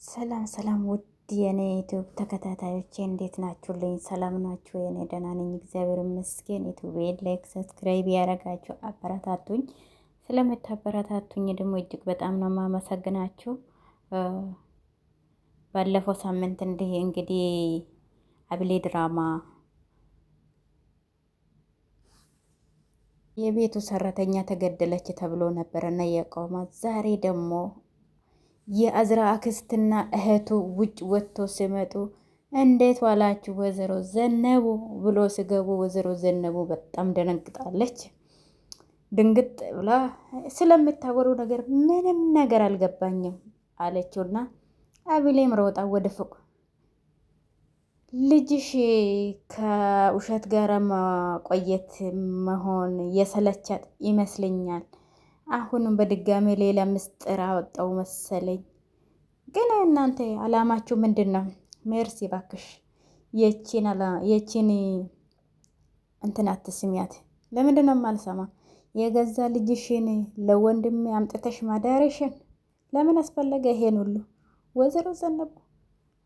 ሰላም ሰላም ውድ የኔ ዩቲዩብ ተከታታዮቼ እንዴት ናችሁልኝ? ሰላም ናችሁ? የኔ ደህና ነኝ እግዚአብሔር ይመስገን። ዩቲዩብን ላይክ ሰብስክራይብ ያደረጋችሁ አበረታቱኝ። ስለምታበረታቱኝ ደግሞ እጅግ በጣም ነው የማመሰግናችሁ። ባለፈው ሳምንት እንግዲህ አብሌ ድራማ የቤቱ ሰራተኛ ተገደለች ተብሎ ነበረና የቆመ ዛሬ ደግሞ የአዝራ አክስትና እህቱ ውጭ ወጥቶ ሲመጡ እንዴት ዋላችሁ ወይዘሮ ዘነቡ ብሎ ሲገቡ ወይዘሮ ዘነቡ በጣም ደነግጣለች። ድንግጥ ብላ ስለምታወሩ ነገር ምንም ነገር አልገባኝም አለችውና አብሌም ሮጣ ወደ ፎቅ ልጅሽ ከውሸት ጋር ማቆየት መሆን የሰለቻት ይመስለኛል። አሁንም በድጋሚ ሌላ ምስጢር አወጣው መሰለኝ። ግን እናንተ አላማችሁ ምንድን ነው? ሜርሲ ባክሽ የቺን እንትን አትስሚያት። ለምንድን ነው የማልሰማ? የገዛ ልጅሽን ለወንድም አምጥተሽ ማዳረሽን ለምን አስፈለገ ይሄን ሁሉ?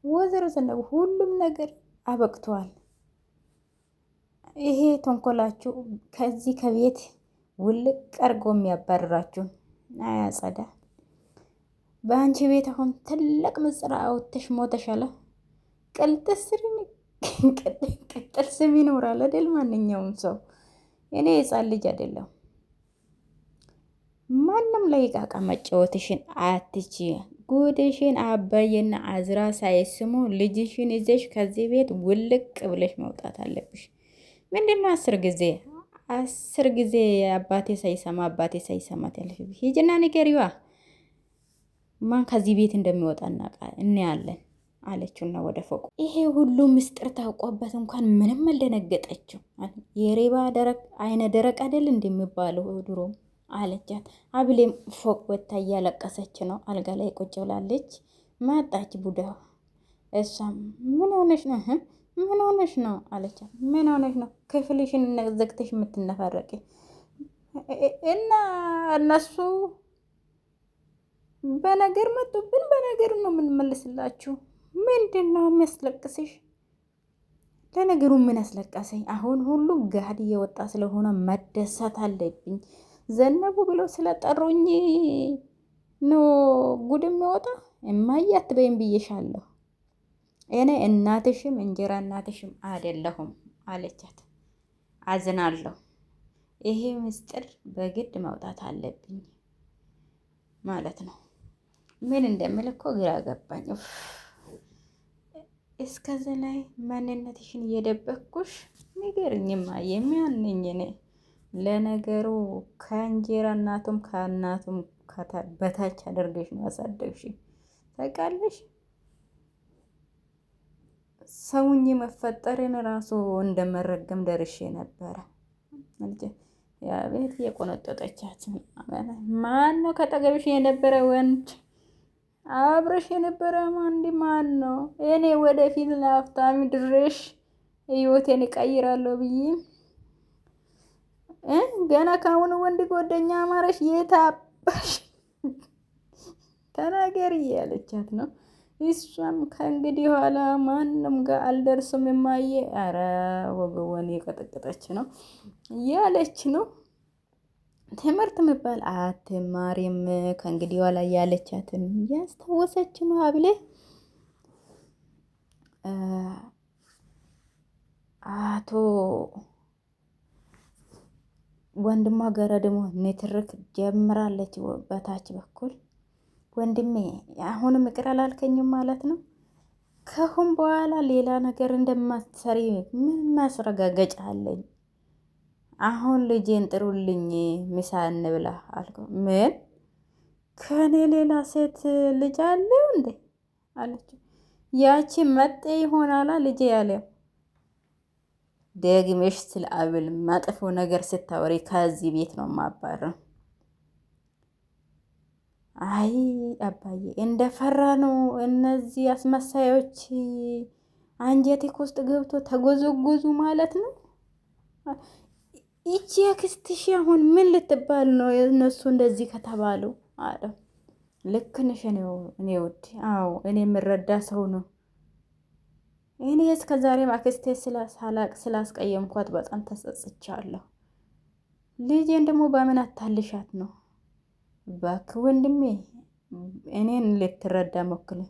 ወይዘሮ ዘነቡ ሁሉም ነገር አበቅተዋል። ይሄ ተንኮላችሁ ከዚህ ከቤት ውልቅ አርጎ የሚያባርራችሁ አያጸዳ። በአንቺ ቤት አሁን ትልቅ ምጽራ አውጥተሽ ሞተሻለ። ቅጥል ስም ይኖራል አይደል? ማንኛውም ሰው እኔ የጻን ልጅ አይደለም። ማንም ላይ ቃቃ መጫወትሽን አትቺ። ጉድሽን አባዬና አዝራ ሳይስሙ ልጅሽን ይዘሽ ከዚህ ቤት ውልቅ ብለሽ መውጣት አለብሽ። ምንድነው 10 ጊዜ አባቴ ሳይሰማ ያለሽ? ሂጂና ንገሪዋ ማን ከዚህ ቤት እንደሚወጣ እናያለን አለችውና ወደ ፎቁ። ይሄ ሁሉ ምስጢር ታውቆበት እንኳን ምንም አልደነገጠችው። የሬባ ደረቅ አይነ ደረቅ አይደል እንደሚባለው ድሮ አለቻት። አብሌም ፎቅ ወጥታ እያለቀሰች ነው። አልጋ ላይ ቁጭ ብላለች። መጣች ቡዳ። እሷም ምን ሆነሽ ነው? ምን ሆነሽ ነው አለቻት። ምን ሆነሽ ነው ክፍልሽን ዘግተሽ የምትነፋረቂ? እና እነሱ በነገር መጡብን፣ በነገር ነው የምንመልስላችሁ። ምንድን ነው የሚያስለቅስሽ? ለነገሩ ምን አስለቀሰኝ? አሁን ሁሉ ጋድ እየወጣ ስለሆነ መደሰት አለብኝ። ዘነቡ ብሎ ስለጠሩኝ ነው ጉድ የሚወጣ። እማዬ አትበይም ብዬሻለሁ። እኔ እናትሽም እንጀራ እናትሽም አይደለሁም አለቻት። አዝናለሁ። ይሄ ምስጢር በግድ መውጣት አለብኝ ማለት ነው። ምን እንደምል እኮ ግራ ገባኝ። እስከዚህ ላይ ማንነትሽን እየደበቅኩሽ ንገሪኝማ የሚያንኝ እኔ። ለነገሩ ከእንጀራ እናቱም ከእናቱም በታች አድርገሽ ነው ያሳደግሽ። ታውቃለሽ ሰውኝ መፈጠርን ራሱ እንደመረገም ደርሼ ነበረ። ያ ቤት የቆነጠጠቻት ማን ነው? ከጠገብሽ የነበረ ወንድ አብረሽ የነበረ ማን ነው? እኔ ወደፊት ለሀብታሚ ድሬሽ ህይወቴን እቀይራለሁ ብዬ ገና ካሁኑ ወንድ ጓደኛ አማረሽ የታባሽ ተናገሪ እያለቻት ነው። እሷም ከእንግዲህ ኋላ ማንም ጋር አልደርስም የማየ አረ ወገወን የቀጠቀጠች ነው ያለች ነው። ትምህርት የሚባል አትማሪም ከእንግዲህ ኋላ ያለቻትን ያስታወሰች ነው። አብሌ አቶ ወንድሟ ጋር ደግሞ ንትርክ ጀምራለች በታች በኩል። ወንድሜ አሁንም ይቅር አላልከኝም ማለት ነው? ከሁን በኋላ ሌላ ነገር እንደማትሰሪ ምን ማስረጋገጫ አለኝ? አሁን ልጄን ጥሩልኝ ምሳ እንብላ አልከው። ምን ከኔ ሌላ ሴት ልጅ አለው እንዴ አለች። ያቺ መጤ ይሆናላ ልጄ ያለው። ደግመሽ ስለ አብል መጥፎ ነገር ስታወሪ ከዚህ ቤት ነው ማባረው። አይ አባዬ እንደፈራ ነው። እነዚህ አስመሳዮች አንጀቴክ ውስጥ ገብቶ ተጎዘጎዙ ማለት ነው። ይቺ አክስትሽ አሁን ምን ልትባል ነው? እነሱ እንደዚህ ከተባሉ አለ ልክ ነሽ እኔ ውድ። አዎ እኔ የምረዳ ሰው ነው። እኔ እስከ ዛሬም አክስቴ ሳላቅ ስላስቀየምኳት በጣም ተጸጽቻለሁ። ልጄን ደግሞ በምን አታልሻት ነው? እባክህ ወንድሜ እኔን ልትረዳ ሞክል።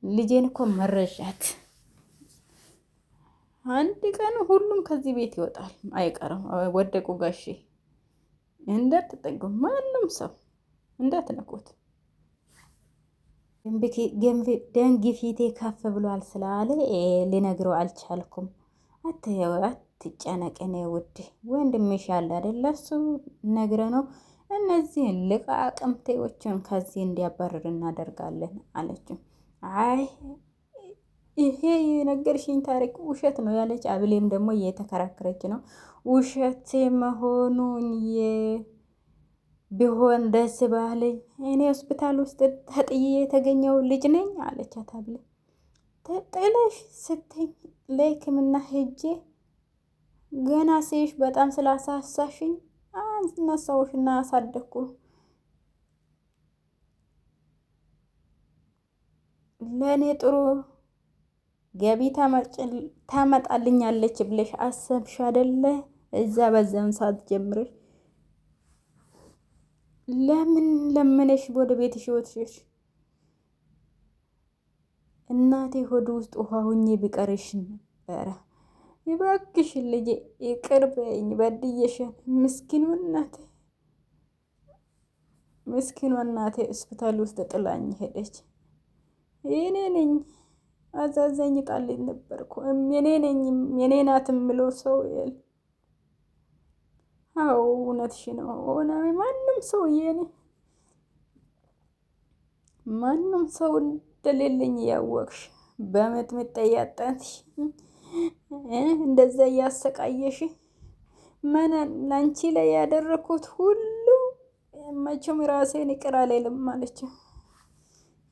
ልጄን እኮ መረሻት። አንድ ቀን ሁሉም ከዚህ ቤት ይወጣል አይቀርም። ወደቁ ጋሼ እንዳትጠጉ፣ ማንም ሰው እንዳትነኩት። ደም ግፊቴ ከፍ ብሏል ስላለ ሊነግረው አልቻልኩም። አትጨነቅ የኔ ውድ፣ ወንድምሽ ያለ አይደለ እሱ ነግረ ነው እነዚህን ልቃቅምቴዎችን ከዚህ እንዲያባርር እናደርጋለን አለችው። አይ ይሄ የነገርሽኝ ታሪክ ውሸት ነው ያለች። አብሌም ደግሞ እየተከራከረች ነው። ውሸት መሆኑን ቢሆን ደስ ባለኝ፣ እኔ ሆስፒታል ውስጥ ተጥዬ የተገኘው ልጅ ነኝ አለቻት። አብሌ ተጥለሽ ስትኝ ለሕክምና ሄጄ ገና ሲሽ በጣም ስላሳሳሽኝ አነሳሁሽና አሳደግኩ። ለእኔ ጥሩ ገቢ ታመጣልኛለች ብለሽ አሰብሽ አይደለ? እዛ በዛም ሰዓት ጀምረሽ ለምን ለምነሽ ወደ ቤትሽ ወጥሽ? እናቴ ሆድ ውስጥ ውሃ ሁኜ ቢቀርሽ ነበረ። ይባክሽን ልጄ ይቅር በይኝ፣ በድዬሽን። ምስኪኗ እናቴ ሆስፒታል ውስጥ ጥላኝ ሄደች። የኔ ነኝ አዛዘኝ ጣልኝ ነበርኩ። የኔ ነኝ የኔ ናት የምለው ሰው የለ። አዎ እውነትሽ ነው ሆነ። ማንም ሰው እንደሌለኝ ያወቅሽ በምጥምጥ ያጣንሽ እንደዛ እያሰቃየሽ ላንቺ ላይ ያደረኩት ሁሉ መቼም ራሴን ይቅር አልልም አለች።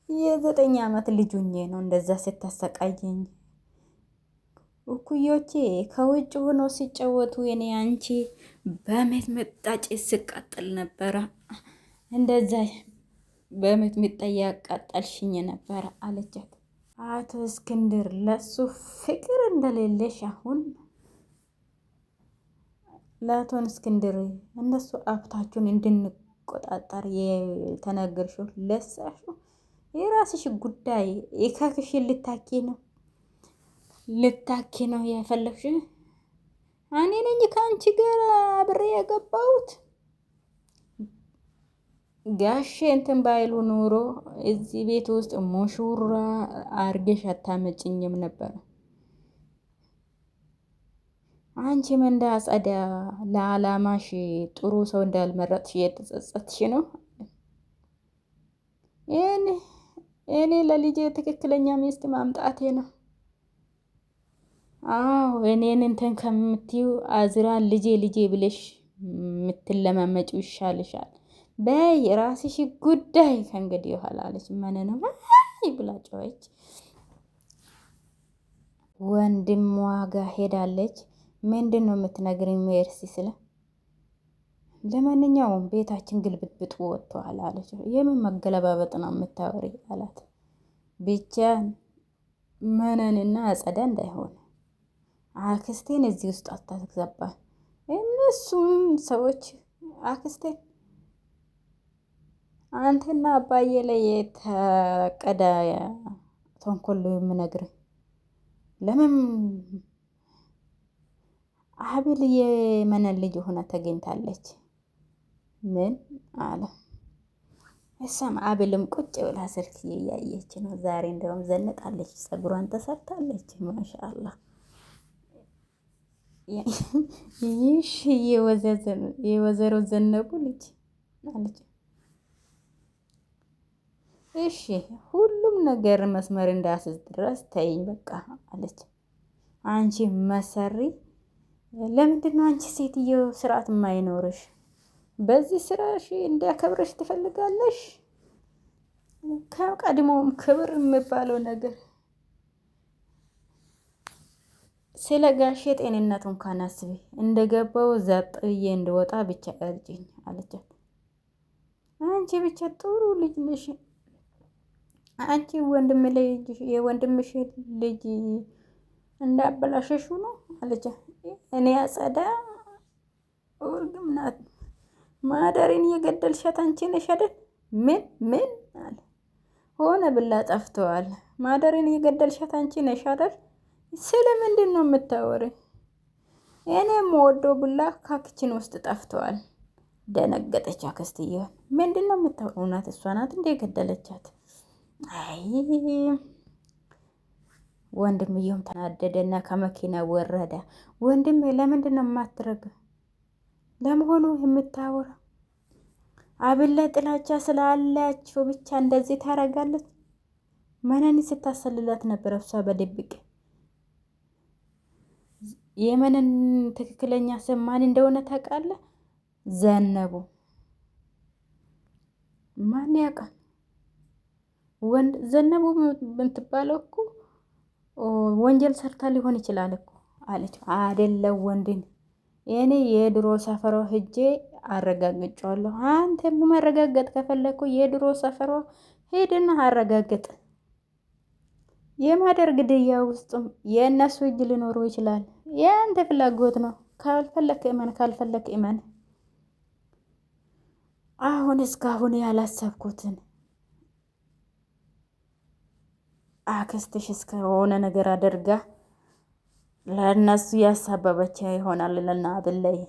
የ9 ዓመት ልጁኜ ነው እንደዛ ስታሰቃየኝ። እኩዮቼ ከውጭ ሆኖ ሲጫወቱ የኔ አንቺ በምጥምጣ ጭስ ስቃጠል ነበረ። እንደዛ በምጥምጣ ያቃጠልሽኝ ነበረ አለቻት። አቶ እስክንድር ለሱ ፍቅር እንደሌለሽ አሁን ለአቶ እስክንድር እነሱ ሀብታችሁን እንድንቆጣጠር የተናገርሽው ለሳሹ የራስሽ ጉዳይ። የካክሽን ልታኪ ነው የፈለግሽ። እኔ ነኝ ከአንቺ ጋር አብሬ የገባሁት። ጋሼ እንትን ባይሉ ኑሮ እዚህ ቤት ውስጥ ሙሽራ አርገሽ አታመጭኝም ነበር። አንቺም እንዳጸዳ ለዓላማሽ ጥሩ ሰው እንዳልመረጥሽ እየተጸጸትሽ ነው። እኔ ለልጄ ትክክለኛ ሚስት ማምጣቴ ነው። አዎ እኔን እንትን ከምትዩ አዝራን ልጄ ብለሽ የምትለማመጪው ይሻልሻል። በይ የራስሽ ጉዳይ ከእንግዲህ በኋላ አለች። ምን ነው ብላ ጮኸች። ወንድሟ ጋር ሄዳለች። ምንድን ነው የምትነግረኝ ሜርሲ ስለ ለማንኛውም ቤታችን ግልብጥብጡ ወጥቷል አለች። የምን መገለባበጥ ነው የምታወሪ አላት። ብቻ መነንና አጸዳ እንዳይሆን አክስቴን እዚህ ውስጥ አታስገባ። እነሱም ሰዎች አክስቴን አንተና አባዬ ላይ የተቀዳ ተንኮል የምነግርህ ለምን አቤል የመነን ልጅ ሆና ተገኝታለች። ምን አለ እሷም አቤልም ቁጭ ብላ ስልክ እያየች ነው። ዛሬ እንደውም ዘንጣለች፣ ፀጉሯን ተሰርታለች። ማሻአላህ ይሽ የወዘሮ ዘነቡ ልጅ አለች። እሺ ሁሉም ነገር መስመር እንዳስዝ ድረስ ተይኝ በቃ አለች። አንቺ መሰሪ ለምንድን ነው አንቺ ሴትዮ ስርዓት የማይኖርሽ? በዚህ ስራሽ እንዲያከብረሽ ትፈልጋለሽ? ከቀድሞውም ክብር የሚባለው ነገር ስለ ጋሼ ጤንነት እንኳን አስቢ። እንደገባው ዘብጥዬ እንድወጣ ብቻ እርጅኝ አለቻት። አንቺ ብቻ ጥሩ ልጅ ነሽ። አንቺ የወንድምሽ ልጅ እንዳበላሸሹ ነው አለች። እኔ አጸዳ እርግም ናት። ማደሬን እየገደልሻት አንቺ ነሽ አይደል? ምን አለ። ሆነ ብላ ጠፍተዋል። ማደሬን እየገደልሻት አንቺ ነሽ አይደል? ስለ ምንድን ነው የምታወሪኝ? እኔም ወደው ብላ ካክችን ውስጥ ጠፍተዋል። ደነገጠች አክስትየው። ምንድን ነው የምታወሪው? እውነት እሷ ናት እንደ ገደለቻት? አይ ወንድምየውም ተናደደና ከመኪና ወረደ። ወንድሜ ለምንድን ነው የማትረግ? ለመሆኑ የምታወራ አብን ላይ ጥላቻ ስላላቸው ብቻ እንደዚህ ታረጋለች? መነኒ ስታሰልላት ነበረ እሷ በድብቅ። የመነን ትክክለኛ ስም ማን እንደሆነ ታውቃለህ? ዘነቡ። ማን ያውቃል? ዘነቡ የምትባለው እኮ ወንጀል ሰርታ ሊሆን ይችላል እኮ አለች። አይደለም ወንድን እኔ የድሮ ሰፈሯ ሂጄ አረጋግጫለሁ። አንተ ማረጋገጥ ከፈለኩ የድሮ ሰፈሯ ሄድና አረጋግጥ። የማደር ግድያ ውስጥም የእነሱ እጅ ሊኖረው ይችላል። የአንተ ፍላጎት ነው። ካልፈለክ እመን፣ ካልፈለክ እመን። አሁን እስካሁን ያላሰብኩትን አክስትሽ እስከሆነ ነገር አድርጋ ለእነሱ ያሳበበች ይሆናል። ልና ብለይ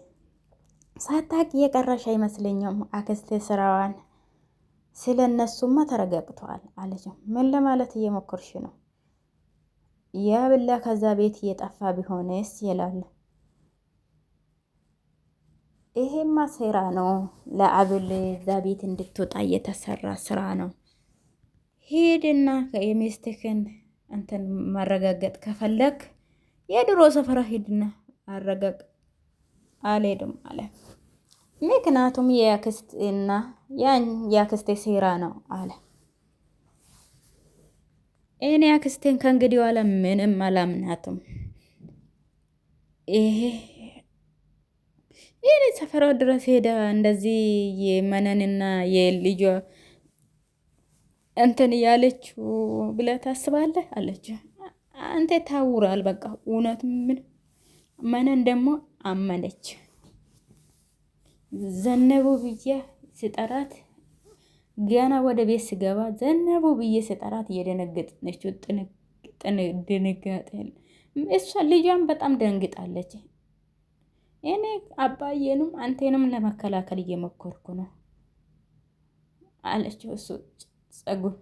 ሳታቅ የቀረሽ አይመስለኝም። አክስቴ ስራዋን ስለ እነሱማ ተረጋግተዋል አለች። ምን ለማለት እየሞከርሽ ነው? ያ ብላ ከዛ ቤት እየጠፋ ቢሆንስ ይላል። ይሄማ ሴራ ነው። ለአብል እዛ ቤት እንድትወጣ እየተሰራ ስራ ነው። ሄድና የሚስትህን እንትን ማረጋገጥ ከፈለግ የድሮ ሰፈራ ሄድና አረጋግ። አልሄድም አለ። ምክንያቱም የአክስቴና የአክስቴ ሴራ ነው አለ። እኔ አክስቴን ከእንግዲህ በኋላ ምንም አላምናትም። ይሄ ሰፈሯ ድረስ ሄዳ እንደዚህ የመነንና የልጇ እንትን እያለችው ብለህ ታስባለህ አለች። አንተ ታውራል። በቃ እውነት ምን መነን ደግሞ አመነች። ዘነቡ ብዬ ስጠራት ገና ወደ ቤት ስገባ ዘነቡ ብዬ ስጠራት እየደነገጠች ድንጋጤ እሷ ልጇን በጣም ደንግጣለች። እኔ አባዬንም አንቴንም ለመከላከል እየሞከርኩ ነው አለችው። እሱ ጸጉር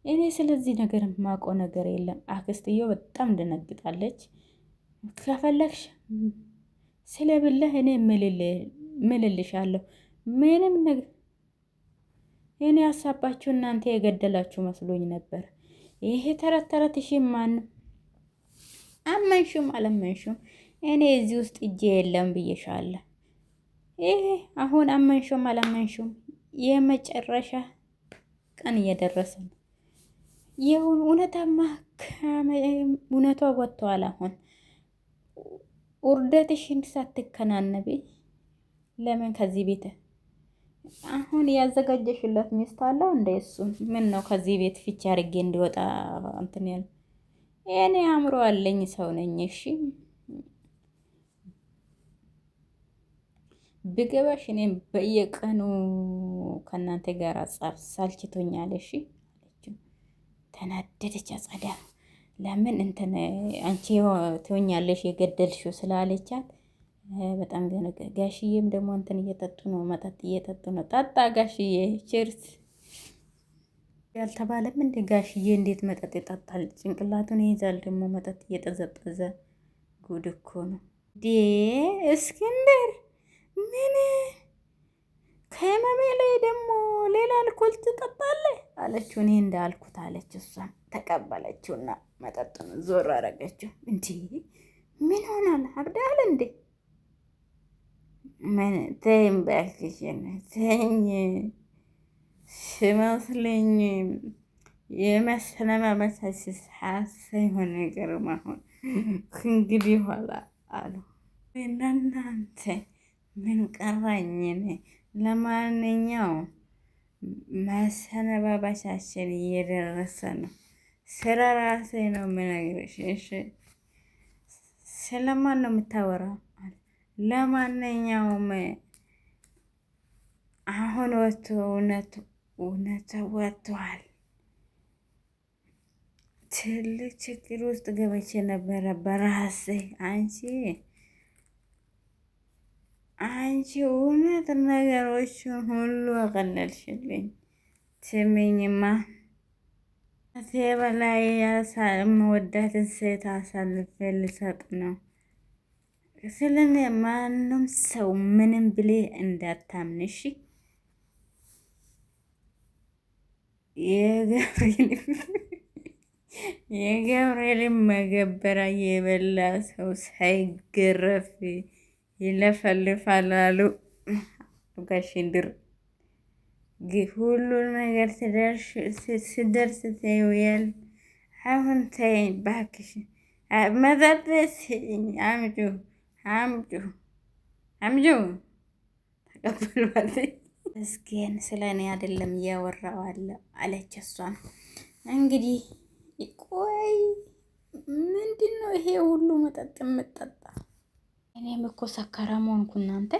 እኔ ስለዚህ ነገር ማውቀው ነገር የለም። አክስትየው በጣም ደነግጣለች። ከፈለግሽ ስለ ብለህ እኔ ምልልሻለሁ። ምንም ነገር እኔ ያሳባችሁ እናንተ የገደላችሁ መስሎኝ ነበር። ይሄ ተረት ተረትሽ ማንም አመንሹም አለመንሹም እኔ እዚህ ውስጥ እጄ የለም ብዬሻለሁ። ይሄ አሁን አመንሹም አለመንሹም የመጨረሻ ቀን እየደረሰ ነው። ይሁን እውነታማ እውነቷ ወጥቷል። አሁን ውርደትሽን ሳትከናነቢ ለምን ከዚህ ቤት አሁን ያዘጋጀሽለት ሚስት አለው እንደ እሱን ምን ነው ከዚህ ቤት ፍቺ አድርጌ እንዲወጣ እንትን ያለ እኔ አእምሮ አለኝ ሰው ነኝ። እሺ ብገባሽ እኔም በየቀኑ ከእናንተ ጋር ጻፍ ሳልችቶኛል። እሺ አለችው። ተናደደች። አጸዳ ለምን እንትን አንቺ ትሆኛለሽ የገደልሽው ስላለቻት በጣም ደነገ። ጋሽዬም ደግሞ እንትን እየጠጡ ነው፣ መጠጥ እየጠጡ ነው። ጠጣ ጋሽዬ ቺርስ ያልተባለም እንደ ጋሽዬ እንዴት መጠጥ ይጠጣል? ጭንቅላቱን ይይዛል ደግሞ መጠጥ እየጠዘጠዘ። ጉድ እኮ ነው ዴ እስክንድር ምን ከህመሜ ላይ ደግሞ ሌላ አልኮል ትጠጣለህ አለችው። እኔ እንዳልኩት አለች። እሷን ተቀበለችውና መጠጡን ዞር አረገችው። እንዴ ምን ሆናል? አብዳል እንዴ? ምን ተይም እባክሽን ተይኝ። ሲመስለኝ የመሰለማመሳሲስ ሳይሆን ነገር ማሆን ከእንግዲህ ኋላ አሉ። እናንተ ምን ቀራኝ? ለማንኛውም ማሰነባበቻችን እየደረሰ ነው። ስለ ራሴ ነው የምነግርሽ። እሺ ስለማን ነው የምታወራው? ለማንኛውም አሁን ወጥቶ እውነት ወጥቷል። ትልቅ ችግር ውስጥ ገብቼ ነበረ በራሴ። አንቺ እውነት ነገሮችን ሁሉ አቀለልሽልኝ። ስሚኝማ ከቴ በላይ የምወዳትን ሴት አሳልፌ ልሰጥ ነው። ስለኔ ማንም ሰው ምንም ብሌ እንዳታምንሽ። የገብርኤልን መገበሪያ የበላ ሰው ሳይገረፍ ይለፈልፋል አሉ ጋሽ ድር። ሁሉ ነገር ስደርስ ተይውያል። አሁን ተይኝ እባክሽ። መጠጥ አምጩ አምጩ አምጩ ተቀበሏት። እስኪን ስለ እኔ አይደለም እያወራው አለ አለች። እሷም እንግዲህ ቆይ ምንድን ነው ይሄ ሁሉ መጠጥ የምጠጣ? እኔም እኮ ሰካራም ሆንኩ እናንተ።